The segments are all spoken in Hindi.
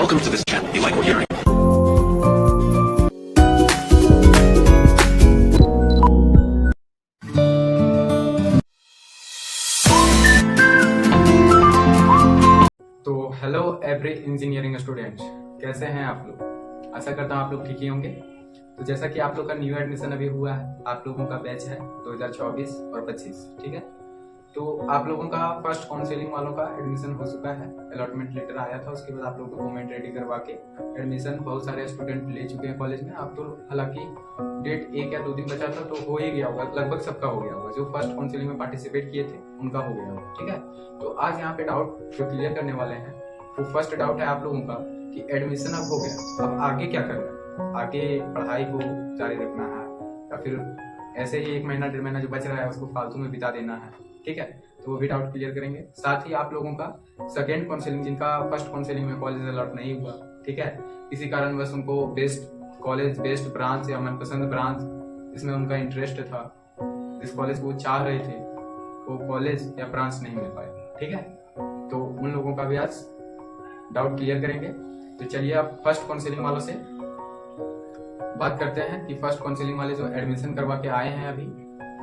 Welcome to this channel. You like what you're hearing? तो हेलो एवरी इंजीनियरिंग स्टूडेंट, कैसे हैं आप लोग। आशा करता हूँ आप लोग ठीक ही होंगे। तो जैसा कि आप लोग का न्यू एडमिशन अभी हुआ है, आप लोगों का बैच है 2024 और 25, ठीक है। तो आप लोगों का फर्स्ट काउंसलिंग वालों का एडमिशन हो चुका है, अलॉटमेंट लेटर आया था, उसके बाद आप लोग डॉक्यूमेंट रेडी करवा के एडमिशन बहुत सारे स्टूडेंट ले चुके हैं कॉलेज में। आप तो हालांकि डेट 1 या 2 दिन बचा था तो हो ही गया होगा, लगभग सबका हो गया होगा। जो फर्स्ट काउंसलिंग में पार्टिसिपेट किए थे उनका हो गया होगा, ठीक है। तो आज यहाँ पे डाउट जो क्लियर करने वाले हैं, तो फर्स्ट डाउट है आप लोगों का कि एडमिशन अब हो गया, अब आगे क्या करना है, आगे पढ़ाई को जारी रखना है या फिर ऐसे ही 1 महीना 1.5 महीना जो बच रहा है उसको फालतू में बिता देना है, ठीक है। तो वो भी डाउट क्लियर करेंगे। साथ ही आप लोगों का सेकेंड काउंसलिंग, जिनका फर्स्ट काउंसलिंग में कॉलेज अलॉट नहीं हुआ, ठीक है, किसी कारण बस उनको बेस्ट कॉलेज, बेस्ट ब्रांच या मनपसंद ब्रांच इसमें उनका इंटरेस्ट था, जिस कॉलेज को वो चाह रहे थे वो कॉलेज या ब्रांच नहीं मिल पाया, ठीक है। तो उन लोगों का भी आज डाउट क्लियर करेंगे। तो चलिए आप फर्स्ट काउंसलिंग वालों से बात करते हैं कि फर्स्ट काउंसलिंग वाले जो एडमिशन करवा के आए हैं अभी,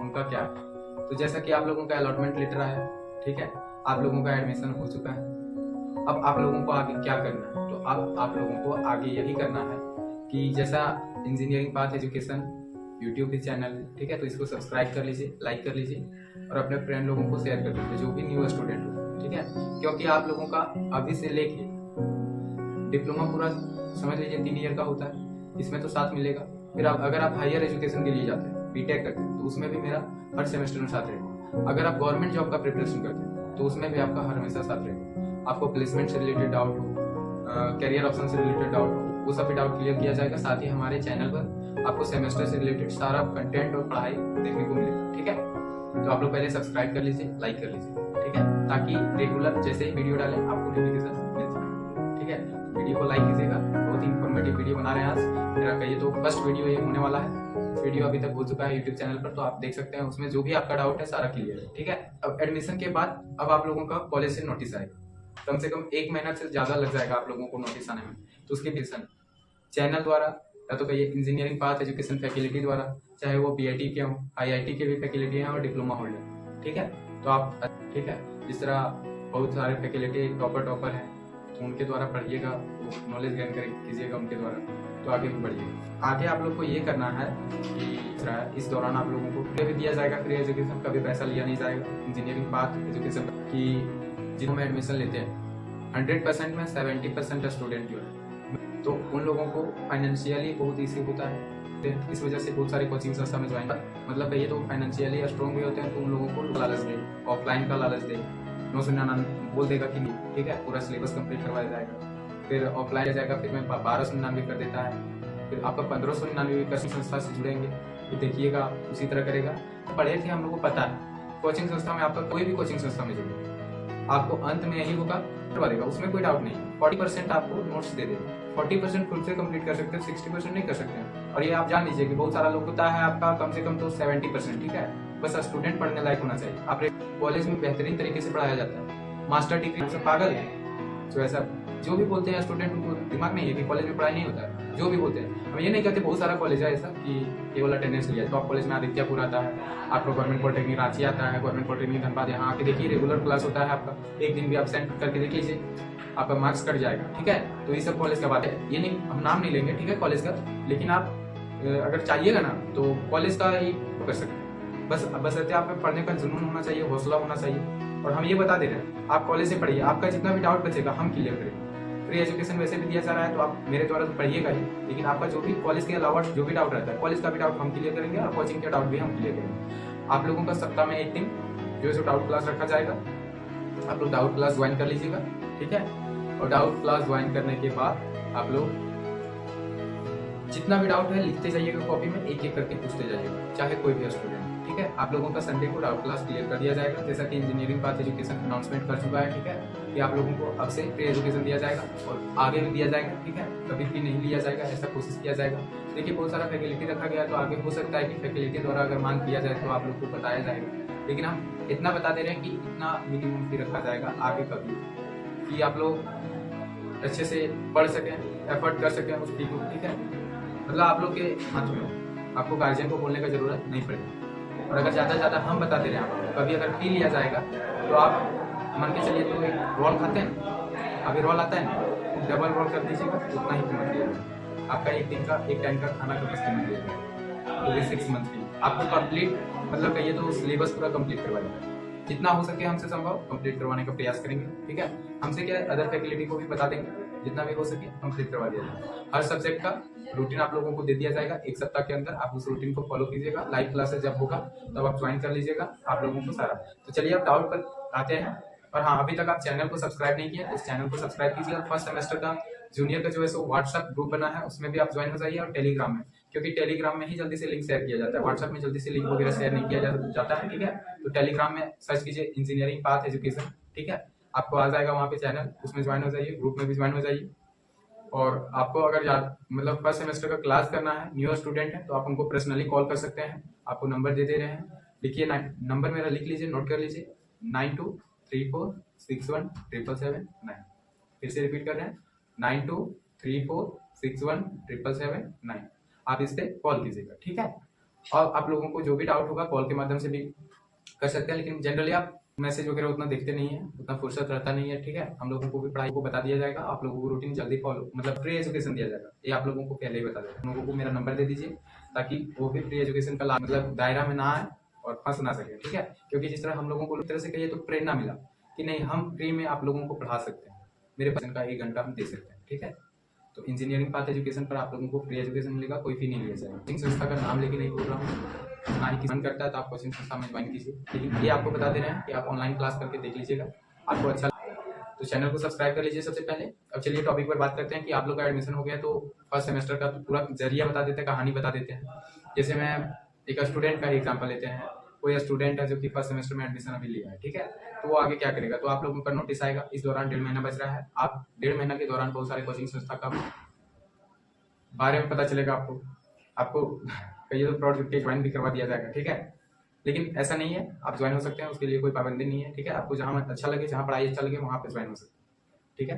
उनका क्या है। तो जैसा कि आप लोगों का अलॉटमेंट लेटर आया, ठीक है, आप लोगों का एडमिशन हो चुका है। अब आप लोगों को आगे क्या करना है, तो अब आप लोगों को आगे यही करना है कि जैसा इंजीनियरिंग पाथ एजुकेशन यूट्यूब पे चैनल है, ठीक है, तो इसको सब्सक्राइब कर लीजिए, लाइक कर लीजिए और अपने फ्रेंड लोगों को शेयर कर दीजिए जो भी न्यू स्टूडेंट हो, ठीक है। क्योंकि आप लोगों का अभी से लेके डिप्लोमा पूरा समझ लीजिए 3 ईयर का होता है, इसमें तो साथ मिलेगा। फिर अगर आप हायर एजुकेशन के लिए जाते हैं, बीटेक करते हैं, तो उसमें भी मेरा हर सेमेस्टर में साथ रहेगा। अगर आप गवर्नमेंट जॉब का प्रिपरेशन करते हैं तो उसमें भी आपका हर हमेशा साथ रहेगा। आपको प्लेसमेंट से रिलेटेड डाउट हो, करियर ऑप्शन से रिलेटेड डाउट हो, वो सभी डाउट क्लियर किया जाएगा। साथ ही हमारे चैनल पर आपको सेमेस्टर से रिलेटेड सारा कंटेंट और पढ़ाई देखने को मिलेगा, ठीक है। तो आप लोग पहले सब्सक्राइब कर लीजिए, लाइक कर लीजिए, ठीक है, ताकि रेगुलर जैसे ही वीडियो डालें आपको नोटिफिकेशन मिल जाए, ठीक है। वीडियो को लाइक कीजिएगा, बहुत ही इंफॉर्मेटिव वीडियो बना रहे हैं आज। मेरा कहिए तो फर्स्ट वीडियो ये होने वाला है। वीडियो अभी तक हो चुका है यूट्यूब चैनल पर, तो आप देख सकते हैं, उसमें जो भी आपका डाउट है सारा क्लियर है, ठीक है। अब एडमिशन के बाद अब आप लोगों का कॉलेज से नोटिस आएगा, कम से कम 1 महीना से ज्यादा लग जाएगा आप लोगों को नोटिस आने में। तो उसके एडमिशन चैनल द्वारा या तो कहिए इंजीनियरिंग पाथ एजुकेशन फैकल्टी द्वारा, चाहे वो बीआईटी के हों, आईआईटी के भी फैकल्टी हैं और डिप्लोमा होल्डर, ठीक है। तो आप, ठीक है, जिस तरह बहुत सारे फैकल्टी टॉपर हैं तो उनके द्वारा पढ़िएगा, नॉलेज गेन कीजिएगा उनके द्वारा, तो आगे भी बढ़िएगा। आगे आप लोग को ये करना है कि इस दौरान आप लोगों को फ्री भी दिया जाएगा, फ्री एजुकेशन का भी पैसा लिया नहीं जाएगा इंजीनियरिंग पाथ एजुकेशन की। जिन्होंने एडमिशन लेते हैं 100% में 70% स्टूडेंट जो है, तो उन लोगों को फाइनेंशियली बहुत इश्यू होता है, इस वजह से बहुत सारे कोचिंग संस्था में ज्वाइन, मतलब कहिए तो फाइनेंशियली स्ट्रॉन्ग भी होते हैं, तो उन लोगों को लालच दे, ऑफलाइन का लालच दे, 999 बोल देगा कि नहीं, ठीक है, पूरा सिलेबस कंप्लीट करवाया जाएगा, फिर ऑफलाइन जाएगा, फिर मैं 1299 कर देता है, फिर आपका 1599 भी कोचिंग संस्था से जुड़ेंगे, तो देखिएगा उसी तरह करेगा। पढ़े थे हम लोग को पता है, कोचिंग संस्था में आपका कोई भी कोचिंग संस्था में जुड़े आपको अंत में यही होगा करवा देगा, उसमें कोई डाउट नहीं है। 40% आपको नोट्स दे देगा, 40% खुद से कंप्लीट कर सकते हैं, 60% नहीं कर सकते हैं। और ये आप जान लीजिए कि बहुत सारा लोग होता है आपका कम से कम तो 70%, ठीक है। बस स्टूडेंट पढ़ने लायक होना चाहिए। आप कॉलेज में बेहतरीन तरीके से पढ़ाया जाता है, मास्टर डिग्री से पागल है तो ऐसा जो भी बोलते हैं स्टूडेंट, उनको दिमाग नहीं है कि कॉलेज में पढ़ाई नहीं होता है। जो भी बोलते हैं, हम ये नहीं कहते, बहुत सारा कॉलेज है ऐसा कि केवल अटेंडेंस लिया। तो आप कॉलेज में आदित्यपुर आता है, आपको गवर्नमेंट पॉलिटेक्निक रांची आता है, गवर्नमेंट पॉलिटेक्निक धनबाद, यहाँ आके देखिए रेगुलर क्लास होता है आपका, एक दिन भी एब्सेंट करके देख लीजिए, आपका मार्क्स कट जाएगा, ठीक है। तो ये सब कॉलेज का बात है, ये नहीं, हम नाम नहीं लेंगे, ठीक है, कॉलेज का, लेकिन आप अगर चाहिएगा ना तो कॉलेज का ही कर सकते हैं। बस रहते आप में पढ़ने का जुनून होना चाहिए, हौसला होना चाहिए। और हम ये बता दे रहे हैं, आप कॉलेज से पढ़िए, आपका जितना भी डाउट बचेगा हम क्लियर करेंगे। फ्री एजुकेशन वैसे भी दिया जा रहा है, तो आप मेरे द्वारा तो पढ़िएगा ही, लेकिन आपका जो भी कॉलेज के अलावा जो भी डाउट रहता है, कॉलेज का भी डाउट हम क्लियर करेंगे और कोचिंग के डाउट भी हम क्लियर करेंगे। आप लोगों का सप्ताह में 1 दिन जो है डाउट क्लास रखा जाएगा, आप लोग डाउट क्लास ज्वाइन कर लीजिएगा, ठीक है। और डाउट क्लास ज्वाइन करने के बाद आप लोग जितना भी डाउट है लिखते जाइएगा कॉपी में, एक एक करके पूछते जाइएगा, चाहे कोई भी स्टूडेंट, ठीक है। आप लोगों का संडे को डाउट क्लास क्लियर कर दिया जाएगा, जैसा कि इंजीनियरिंग पाथ एजुकेशन अनाउंसमेंट कर चुका है, ठीक है, कि आप लोगों को अब से फ्री एजुकेशन दिया जाएगा और आगे भी दिया जाएगा, ठीक है, कभी भी नहीं लिया जाएगा, ऐसा कोशिश किया जाएगा। देखिए बहुत सारा फैकल्टी रखा गया है, तो आगे हो सकता है कि फैकल्टी द्वारा अगर मांग किया जाए तो आप लोग को बताया जाएगा, लेकिन हम इतना बता दे रहे हैं कि इतना मिनिमम फी रखा जाएगा आगे कभी, कि आप लोग अच्छे से पढ़ सकें, एफर्ट कर सकें उस फी को, ठीक है। मतलब आप लोग के हाथ में हो, आपको गार्जियन को बोलने का जरूरत नहीं पड़ेगी। और अगर ज़्यादा से ज़्यादा हम बता दे रहे हैं आपको, कभी अगर फी लिया जाएगा तो आप मान के चलिए, तो एक रोल खाते हैं, अभी रोल आता है ना, डबल रोल कर दीजिएगा, उतना ही कीमत दिएगा। आपका एक दिन का एक टाइम का खाना का बस कीमत दिएगा, पूरे 6 मंथ की। आपको कंप्लीट मतलब कहिए तो सिलेबस पूरा कंप्लीट करवाइएगा, जितना हो सके हमसे संभव कंप्लीट करवाने का प्रयास करेंगे, ठीक है। हमसे क्या अदर फैकल्टी को भी बता देंगे, जितना भी हो सके कंप्लीट करवा दिया जाए। हर सब्जेक्ट का रूटीन आप लोगों को दे दिया जाएगा, एक सप्ताह के अंदर आप उस रूटीन को फॉलो कीजिएगा। लाइव क्लासेस जब होगा तब आप ज्वाइन कर लीजिएगा, आप लोगों को सारा। तो चलिए आप डाउट पर आते हैं। और हाँ, अभी तक आप चैनल को सब्सक्राइब नहीं किया तो इस चैनल को सब्सक्राइब कीजिए। और फर्स्ट सेमेस्टर का जूनियर का जो है सो व्हाट्सएप ग्रुप बना है, उसमें भी आप ज्वाइन हो जाइए, और टेलीग्राम में, क्योंकि टेलीग्राम में ही जल्दी से लिंक शेयर किया जाता है, व्हाट्सएप में जल्दी से लिंक वगैरह शेयर नहीं किया जाता है, ठीक है। तो टेलीग्राम में सर्च कीजिए इंजीनियरिंग पाथ एजुकेशन, ठीक है, आपको आ जाएगा वहाँ पे चैनल, उसमें ज्वाइन हो जाइए, ग्रुप में भी ज्वाइन हो जाइए। और आपको अगर मतलब फर्स्ट सेमेस्टर का क्लास करना है, न्यू स्टूडेंट है, तो आप उनको पर्सनली कॉल कर सकते हैं, आपको नंबर दे रहे हैं, लिखिए, नंबर मेरा लिख लीजिए, नोट कर लीजिए, 9234617779। फिर से रिपीट कर रहे हैं, 9234617779। आप इस पे कॉल कीजिएगा, ठीक है। और आप लोगों को जो भी डाउट होगा कॉल के माध्यम से भी कर सकते हैं, लेकिन जनरली आप मैसेज वगैरह उतना देखते नहीं है, उतना फुर्सत रहता नहीं है, ठीक है। हम लोगों को भी पढ़ाई को बता दिया जाएगा, आप लोगों को रूटीन जल्दी फॉलो मतलब फ्री एजुकेशन दिया जाएगा, ये आप लोगों को पहले ही बता देगा। हम लोगों को मेरा नंबर दे दीजिए, ताकि वो भी फ्री एजुकेशन का मतलब दायरा में ना आए और फंस ना सके, ठीक है। क्योंकि जिस तरह हम लोगों को एक तरह से कहिए तो प्रेरणा मिला कि नहीं, हम फ्री में आप लोगों को पढ़ा सकते हैं, मेरे पसंद का 1 घंटा हम दे सकते हैं, ठीक है। तो इंजीनियरिंग पाथ एजुकेशन पर आप लोगों को फ्री एजुकेशन मिलेगा, कोई फी नहीं लिया जाएगा। कोचिंग संस्था का नाम लेके नहीं बोल रहा हूँ, ना ही किसी मन करता है तो आप कोचिंग संस्था में ज्वाइन कीजिए, लेकिन ये आपको बता दे रहे हैं कि आप ऑनलाइन क्लास करके देख लीजिएगा, आपको अच्छा तो चैनल को सब्सक्राइब कर लीजिए सबसे पहले। अब चलिए टॉपिक पर बात करते हैं कि आप लोग का एडमिशन हो गया, तो फर्स्ट सेमेस्टर का तो पूरा जरिया बता देते हैं, कहानी बता देते हैं। जैसे मैं एक स्टूडेंट का एग्जाम्पल लेते हैं, कोई स्टूडेंट है जो कि फर्स्ट सेमेस्टर में एडमिशन अभी लिया है, ठीक है, तो वो आगे क्या करेगा, तो आप लोगों का नोटिस आएगा, इस दौरान 1.5 महीना बच रहा है, आप 1.5 महीना के दौरान बहुत सारे कोचिंग संस्था का बारे में पता चलेगा आपको कई तो प्रोडक्ट के ज्वाइन भी करवा दिया जाएगा, ठीक है। लेकिन ऐसा नहीं है, आप ज्वाइन हो सकते हैं, उसके लिए कोई पाबंदी नहीं है, ठीक है। आपको जहाँ अच्छा लगे, जहाँ पढ़ाई अच्छा लगे, वहाँ पे ज्वाइन हो सकते हैं, ठीक है।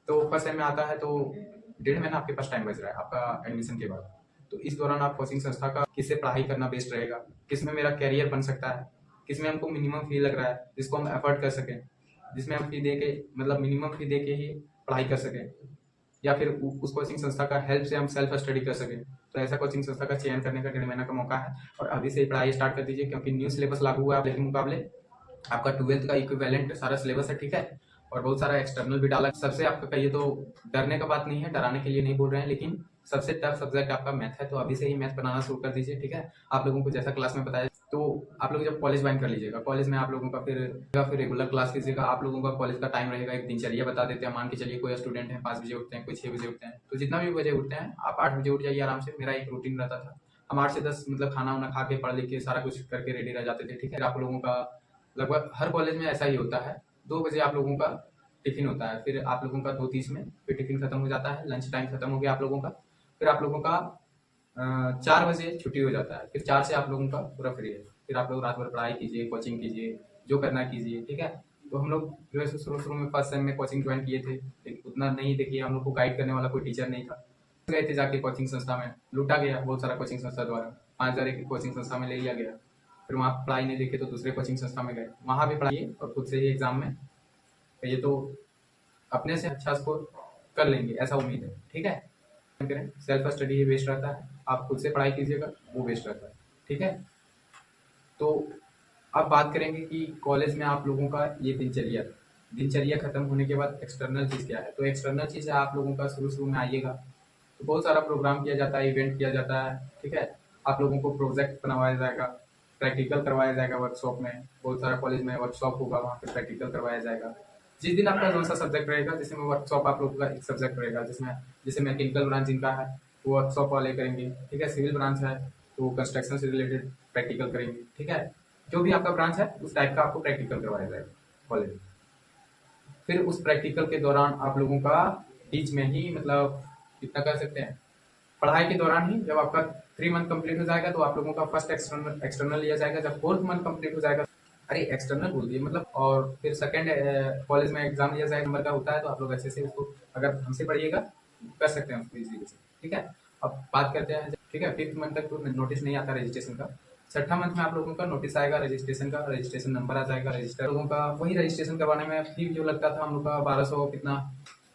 तो फर्स्ट टाइम में आता है तो 1.5 महीना आपके पास टाइम बच रहा है आपका एडमिशन के बाद। तो इस दौरान आप कोचिंग संस्था का किससे पढ़ाई करना बेस्ट रहेगा, किसमें मेरा कैरियर बन सकता है, किसमें हमको मिनिमम फी लग रहा है जिसको हम एफर्ट कर सकें, जिसमें हम फी दे के मतलब मिनिमम फी दे के ही पढ़ाई कर सकें, या फिर उस कोचिंग संस्था का हेल्प से हम सेल्फ स्टडी कर सकें। तो ऐसा कोचिंग संस्था का चयन करने का 1.5 महीना का मौका है, और अभी से ही पढ़ाई स्टार्ट कर दीजिए, क्योंकि न्यू सिलेबस लागू हुआ है आपके मुकाबले, आपका 12th का इक्विवेलेंट सारा सिलेबस है, ठीक है। और बहुत सारा एक्सटर्नल भी डाला। सबसे आपका कहिए तो डरने का बात नहीं है, डराने के लिए नहीं बोल रहे हैं, लेकिन सबसे टफ सब्जेक्ट आपका मैथ है, तो अभी से ही मैथ बनाना शुरू कर दीजिए, ठीक है। आप लोगों को जैसा क्लास में बताया, तो आप लोग जब कॉलेज ज्वाइन कर लीजिएगा, कॉलेज में आप लोगों का फिर रेगुलर क्लास कीजिएगा, आप लोगों का कॉलेज का टाइम रहेगा, एक दिनचर्या बता देते हैं। मान के चलिए कोई स्टूडेंट है 5 बजे उठते हैं, कोई 6 बजे उठते हैं, तो जितना भी बजे उठते हैं आप 8 बजे उठ जाइए आराम से। मेरा एक रूटीन रहता था, हम 8 से 10 मतलब खाना वाना खा के पढ़ लिख के सारा कुछ करके रेडी रह जाते थे, ठीक है। आप लोगों का लगभग हर कॉलेज में ऐसा ही होता है, 2 बजे आप लोगों का टिफिन होता है, फिर आप लोगों का 2:30 में फिर टिफिन खत्म हो जाता है, लंच टाइम खत्म हो गया आप लोगों का, फिर आप लोगों का 4 बजे छुट्टी हो जाता है, फिर 4 से आप लोगों का पूरा फ्री है, फिर आप लोग रात भर पढ़ाई कीजिए, कोचिंग कीजिए, जो करना कीजिए, ठीक है। तो हम लोग जो है शुरू में फर्स्ट सेम में कोचिंग ज्वाइन किए थे, लेकिन उतना नहीं देखिए, हम लोग को गाइड करने वाला कोई टीचर नहीं था, गए थे जाके कोचिंग संस्था में, लूटा गया बहुत सारा कोचिंग संस्था द्वारा, 5,000 एक कोचिंग संस्था में ले लिया गया, फिर वहाँ पढ़ाई नहीं देखे तो दूसरे कोचिंग संस्था में गए, वहाँ भी पढ़ाइए और खुद से ही एग्जाम में ये तो अपने से अच्छा स्कोर कर लेंगे, ऐसा उम्मीद है, ठीक है। करें, सेल्फ स्टडी ही बेस्ट रहता है, आप खुद से पढ़ाई कीजिएगा, वो बेस्ट रहता है, ठीक है। तो अब बात करेंगे कि कॉलेज में आप लोगों का ये दिनचर्या खत्म होने के बाद एक्सटर्नल चीज़ क्या है। तो एक्सटर्नल चीज़ है आप लोगों का शुरू में आइएगा तो बहुत सारा प्रोग्राम किया जाता है, इवेंट किया जाता है, ठीक है। आप लोगों को प्रोजेक्ट बनवाया जाएगा, प्रैक्टिकल करवाया जाएगा वर्कशॉप में, बहुत सारा कॉलेज में वर्कशॉप होगा, वहाँ पे प्रैक्टिकल करवाया जाएगा। जिस दिन आपका कौन सा सब्जेक्ट रहेगा, जिसमें वर्कशॉप आप लोगों का एक सब्जेक्ट रहेगा, जिसमें जैसे मैकेनिकल ब्रांच जिनका है वो वर्कशॉप वाले करेंगे, ठीक है। सिविल ब्रांच है तो कंस्ट्रक्शन से रिलेटेड प्रैक्टिकल करेंगे, ठीक है। जो भी आपका ब्रांच है उस टाइप का आपको प्रैक्टिकल करवाया जाएगा कॉलेज में। फिर उस प्रैक्टिकल के दौरान आप लोगों का बीच में ही मतलब कितना कर सकते हैं, पढ़ाई के दौरान ही जब आपका 3 मंथ कंप्लीट हो जाएगा तो आप लोगों का फर्स्ट एक्सटर्नल लिया जाएगा, जब 4th मंथ कंप्लीट हो जाएगा, अरे एक्सटर्नल बोल दिए मतलब, और फिर सेकंड कॉलेज में एग्जाम लिया जाएगा, नंबर का होता है, तो आप लोग अच्छे से उसको अगर हमसे पढ़िएगा कर सकते हैं उसको इजीली से, ठीक है। अब बात करते हैं, ठीक है, 5th मंथ तक तो नोटिस नहीं आता रजिस्ट्रेशन का। 6ठा मंथ में आप लोगों का नोटिस आएगा रजिस्ट्रेशन का, रजिस्ट्रेशन नंबर आ जाएगा, रजिस्टर लोगों का वही रजिस्ट्रेशन करवाने में फी जो लगता था हम लोग का 1200 कितना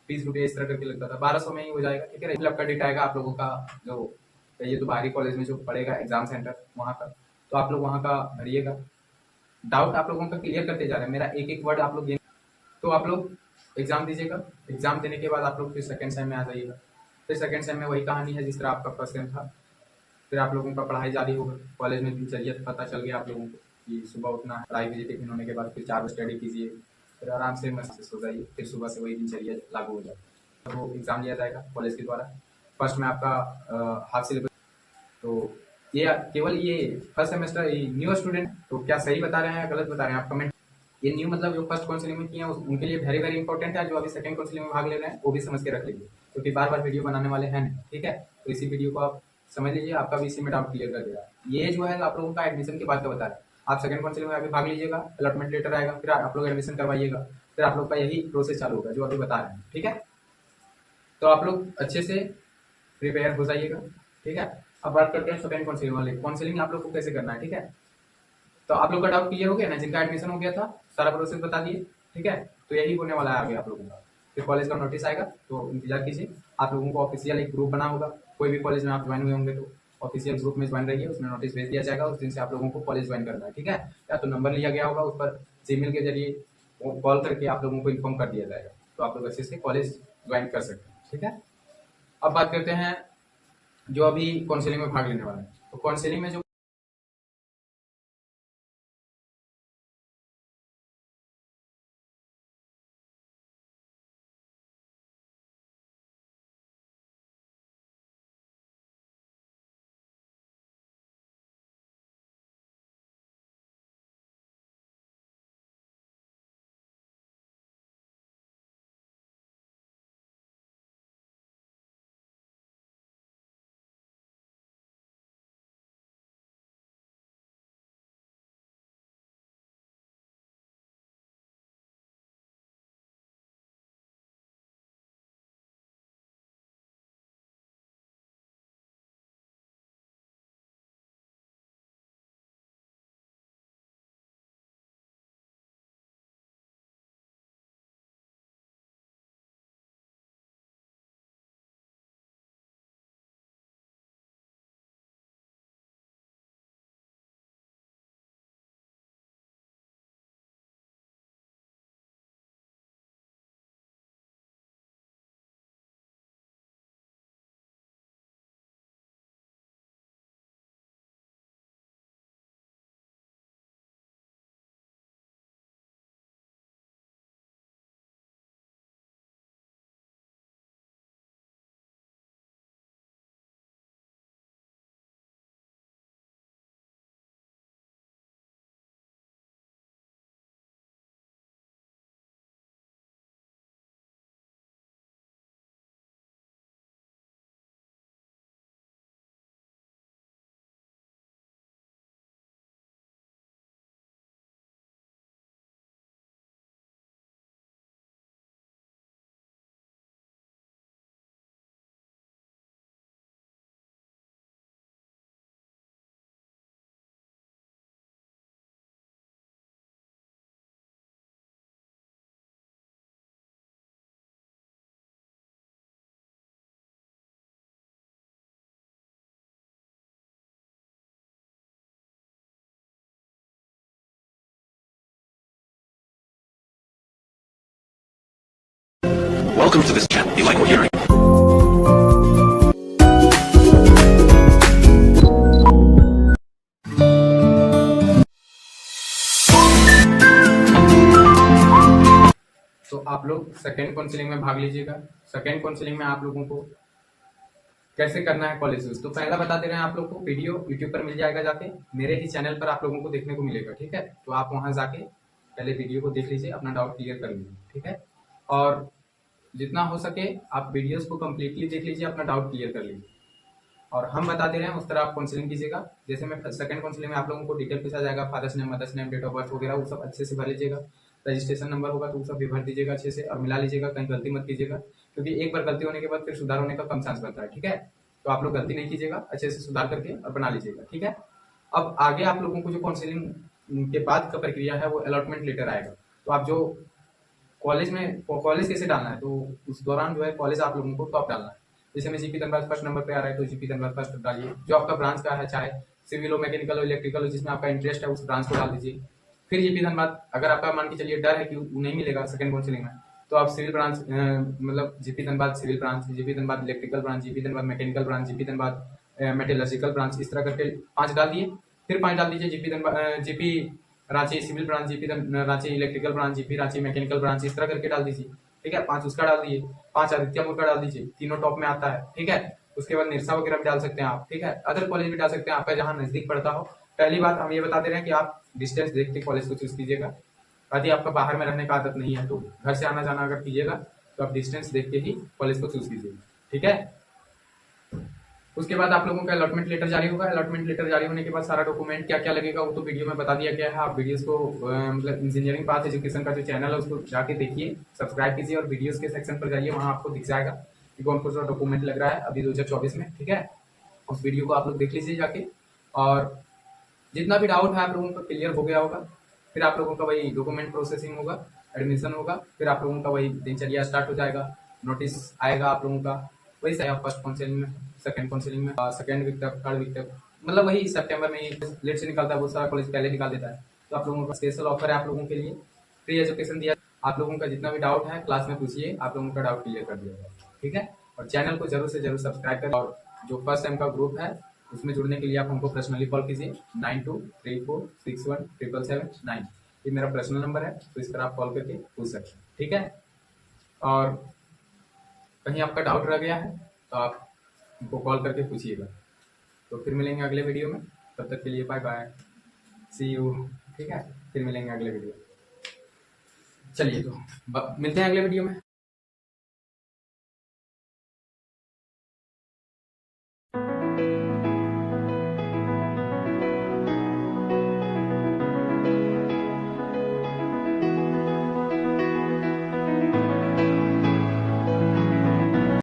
20 रुपये इस तरह करके लगता था, 1200 में ही हो जाएगा, ठीक है। मतलब का डेट आएगा आप लोगों का जो ये तो बाहरी कॉलेज में जो पड़ेगा एग्जाम सेंटर वहाँ का, तो आप लोग वहाँ का भरिएगा। डाउट आप लोगों का क्लियर करते जा रहे हैं, मेरा एक एक वर्ड आप लोग तो आप लोग एग्जाम दीजिएगा। एग्जाम देने के बाद आप लोग फिर सेकंड सेम में आ जाइएगा। फिर सेकंड सेम में वही कहानी है जिस तरह आपका फर्स्ट सेम था। फिर आप लोगों का पढ़ाई जारी होगा, कॉलेज में दिनचर्या पता चल गया आप लोगों को कि सुबह उठना है, पढ़ाई कीजिए, टिफिन होने के बाद फिर 4 बजे स्टडी कीजिए, फिर आराम से मस्त से सो जाइए, फिर सुबह से वही दिनचर्या लागू हो जाए। तो एग्जाम लिया जाएगा कॉलेज के द्वारा। फर्स्ट में आपका हाफ सिलेबस, तो ये केवल ये फर्स्ट सेमेस्टर न्यू स्टूडेंट, तो क्या सही बता रहे हैं या गलत बता रहे हैं आप कमेंट। ये न्यू मतलब जो फर्स्ट काउंसलिंग में किए हैं उनके लिए वेरी वेरी इंपॉर्टेंट है, जो अभी सेकंड काउंसलिंग में भाग ले रहे हैं वो भी समझ के रख लीजिए, क्योंकि बार बार वीडियो बनाने वाले हैं नहीं, ठीक है। तो इसी वीडियो को आप समझ लीजिए, आपका भी इसी में डाउट क्लियर कर देगा। ये जो है आप लोगों का एडमिशन के बाद का बता रहा है। आप सेकंड काउंसलिंग में अभी भाग लीजिएगा, अलॉटमेंट लेटर आएगा, फिर आप लोग एडमिशन करवाइएगा, फिर आप लोग का यही प्रोसेस चालू होगा जो अभी बता रहे हैं, ठीक है। तो आप लोग अच्छे से प्रिपेयर हो जाइएगा, ठीक है। अब बात करते हैं सेकंड काउंसलिंग वाले। काउंसलिंग आप लोग को कैसे करना है, ठीक है। तो आप लोग का डाउट क्लियर हो गया ना, जिनका एडमिशन हो गया था सारा प्रोसेस बता दिए, ठीक है। तो यही होने वाला है आगे आप लोगों का। फिर कॉलेज का नोटिस आएगा तो इंतजार कीजिए। आप लोगों को ऑफिशियल एक ग्रुप बना होगा, कोई भी कॉलेज में आप ज्वाइन हुए होंगे तो ऑफिशियल ग्रुप में ज्वाइन रहिए, उसमें नोटिस भेज दिया जाएगा, उस दिन से आप लोगों को कॉलेज ज्वाइन करना है, ठीक है। या तो नंबर लिया गया होगा, उस पर जीमेल के जरिए कॉल करके आप लोगों को इन्फॉर्म कर दिया जाएगा, तो आप लोग अच्छे से कॉलेज ज्वाइन कर सकते हैं, ठीक है। अब बात करते हैं जो अभी काउंसलिंग में भाग लेने वाले हैं। तो काउंसलिंग में जो Welcome to this channel. You like what you're hearing? तो आप लोग सेकेंड काउंसलिंग में भाग लीजिएगा। सेकेंड काउंसलिंग में आप लोगों को कैसे करना है कॉलेज चूज, तो पहला बता दे रहे हैं आप लोग को, वीडियो यूट्यूब पर मिल जाएगा, जाके मेरे ही चैनल पर आप लोगों को देखने को मिलेगा, ठीक है। तो आप वहां जाके पहले वीडियो को देख लीजिए, अपना डाउट क्लियर कर लीजिए, ठीक है। और जितना हो सके आप वीडियोस को कम्प्लीटली देख लीजिए, अपना डाउट क्लियर कर लीजिए। और हम बता दे रहे हैं उस तरह आप काउंसलिंग कीजिएगा। जैसे मैं सेकंड काउंसलिंग में आप लोगों को डिटेल पूछा जाएगा, father's name, mother's name, date of birth वगैरह, वो सब अच्छे से भर लीजिएगा। रजिस्ट्रेशन नंबर होगा तो वो सब भी भर दीजिएगा अच्छे से और मिला लीजिएगा, कहीं गलती मत कीजिएगा, क्योंकि एक बार गलती होने के बाद फिर सुधार होने का कम चांस बनता है। ठीक है, तो आप लोग गलती नहीं कीजिएगा, अच्छे से सुधार करके और बना लीजिएगा। ठीक है, अब आगे आप लोगों को जो काउंसलिंग के बाद का प्रक्रिया है वो अलॉटमेंट लेटर आएगा। तो आप जो कॉलेज कैसे डालना है, तो उस दौरान जो है कॉलेज आप लोगों को टॉप डालना है। जैसे में जीपी धनबाद फर्स्ट नंबर पे आ रहा है तो जीपी धनबाद फर्स्ट डालिए, जो आपका ब्रांच का है, चाहे सिविल हो, मैकेनिकल हो, इलेक्ट्रिकल हो, जिसमें आपका इंटरेस्ट है उस ब्रांच को डाल दीजिए। फिर जीपी धनबाद, अगर आपका मान के चलिए डर है कि वो नहीं मिलेगा सेकंड काउंसलिंग में, तो आप सिविल ब्रांच मतलब GP Dhanbad civil branch, GP Dhanbad electrical branch, GP Dhanbad mechanical branch, GP Dhanbad metallurgical branch, इस तरह करके 5 डाल दिए। फिर 5 डाल दीजिए GP Dhanbad GP Ranchi civil branch, GP Ranchi electrical branch, GP Ranchi mechanical branch, इस तरह करके डाल दीजिए। ठीक है, 5 उसका डाल दिए, 5 आदित्यपुर का डाल दीजिए, तीनों टॉप में आता है। ठीक है, उसके बाद निरसा वगैरह भी डाल सकते हैं आप। ठीक है, अदर कॉलेज भी डाल सकते हैं, आपका जहाँ नजदीक पड़ता हो। पहली बात हम ये बता दे रहे हैं कि आप डिस्टेंस देख के कॉलेज को चूज कीजिएगा। यदि आपका बाहर में रहने का आदत नहीं है तो घर से आना जाना अगर कीजिएगा तो आप डिस्टेंस देख के ही कॉलेज को चूज कीजिएगा। ठीक है, उसके बाद आप लोगों का अलॉटमेंट लेटर जारी होगा। अलॉटमेंट लेटर जारी होने के बाद सारा डॉक्यूमेंट क्या क्या लगेगा वो तो वीडियो में बता दिया गया है। आप वीडियोस को मतलब इंजीनियरिंग पाथ एजुकेशन का जो चैनल है उसको जाके देखिए, सब्सक्राइब कीजिए और वीडियोस के सेक्शन पर जाइए, वहाँ आपको दिख जाएगा कि कौन कौन सा डॉक्यूमेंट लग रहा है अभी 2024 में। ठीक है, उस वीडियो को आप लोग देख लीजिए जाके, और जितना भी डाउट है आप लोगों का क्लियर हो गया होगा। फिर आप लोगों का वही डॉक्यूमेंट प्रोसेसिंग होगा, एडमिशन होगा, फिर आप लोगों का वही दिनचर्या स्टार्ट हो जाएगा। नोटिस आएगा आप लोगों का वही से फर्स्ट काउंसलिंग में, सेकंड काउंसलिंग में, सेकंड वीक तक, थर्ड वीक तक, मतलब वही सितंबर में ही लेट से निकलता है, बहुत सारा कॉलेज पहले निकाल देता है। तो आप लोगों का स्पेशल ऑफर है आप लोगों के लिए, फ्री एजुकेशन दिया। आप लोगों का जितना भी डाउट है क्लास में पूछिए, आप लोगों का डाउट क्लियर कर दिया जाएगा। ठीक है, और चैनल को जरूर से जरूर सब्सक्राइब करें, और जो फर्स्ट टाइम का ग्रुप है उसमें जुड़ने के लिए आप हमको पर्सनली कॉल कीजिए 9234617779। ये मेरा पर्सनल नंबर है, तो इस पर आप कॉल करके पूछ सकते हैं। ठीक है, और कहीं आपका डाउट रह गया है तो आप हमको कॉल करके पूछिएगा। तो फिर मिलेंगे अगले वीडियो में, तब तक के लिए बाय बाय, सी यू। ठीक है, फिर मिलेंगे अगले वीडियो। चलिए तो मिलते हैं अगले वीडियो में।